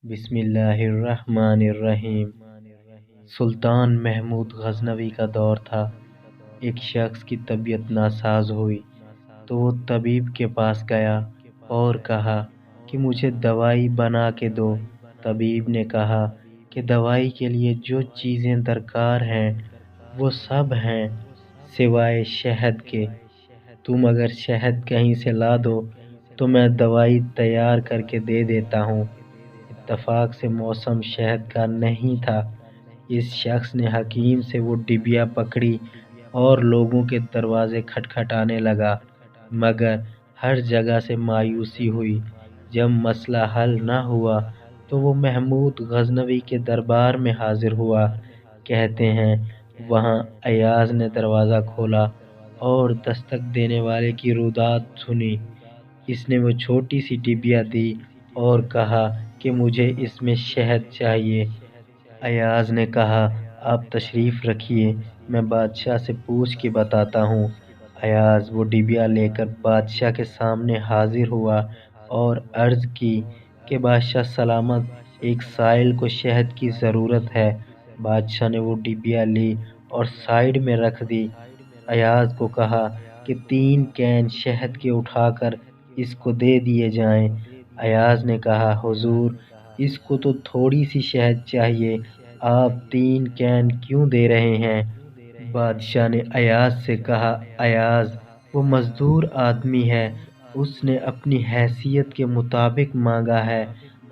بسم اللہ الرحمن الرحیم۔ سلطان محمود غزنوی کا دور تھا۔ ایک شخص کی طبیعت ناساز ہوئی تو وہ طبیب کے پاس گیا اور کہا کہ مجھے دوائی بنا کے دو۔ طبیب نے کہا کہ دوائی کے لیے جو چیزیں درکار ہیں وہ سب ہیں سوائے شہد کے۔ تم اگر شہد کہیں سے لا دو تو میں دوائی تیار کر کے دے دیتا ہوں۔ اتفاق سے موسم شہد کا نہیں تھا۔ اس شخص نے حکیم سے وہ ڈبیا پکڑی اور لوگوں کے دروازے کھٹکھٹانے لگا، مگر ہر جگہ سے مایوسی ہوئی۔ جب مسئلہ حل نہ ہوا تو وہ محمود غزنوی کے دربار میں حاضر ہوا۔ کہتے ہیں وہاں ایاز نے دروازہ کھولا اور دستک دینے والے کی روداد سنی۔ اس نے وہ چھوٹی سی ڈبیا دی اور کہا کہ مجھے اس میں شہد چاہیے۔ ایاز نے کہا آپ تشریف رکھیے، میں بادشاہ سے پوچھ کے بتاتا ہوں۔ ایاز وہ ڈبیا لے کر بادشاہ کے سامنے حاضر ہوا اور عرض کی کہ بادشاہ سلامت، ایک سائل کو شہد کی ضرورت ہے۔ بادشاہ نے وہ ڈبیا لی اور سائیڈ میں رکھ دی۔ ایاز کو کہا کہ 3 کین شہد کے اٹھا کر اس کو دے دیے جائیں۔ ایاز نے کہا حضور، اس کو تو تھوڑی سی شہد چاہیے، آپ 3 کین کیوں دے رہے ہیں؟ بادشاہ نے ایاز سے کہا ایاز وہ مزدور آدمی ہے، اس نے اپنی حیثیت کے مطابق مانگا ہے۔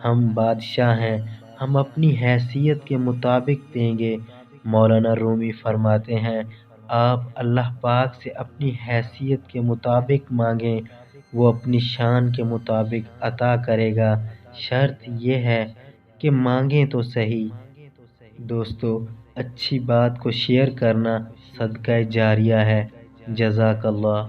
ہم بادشاہ ہیں، ہم اپنی حیثیت کے مطابق دیں گے۔ مولانا رومی فرماتے ہیں آپ اللہ پاک سے اپنی حیثیت کے مطابق مانگیں، وہ اپنی شان کے مطابق عطا کرے گا، شرط یہ ہے کہ مانگیں تو صحیح۔ دوستو، اچھی بات کو شیئر کرنا صدقہ جاریہ ہے۔ جزاک اللہ۔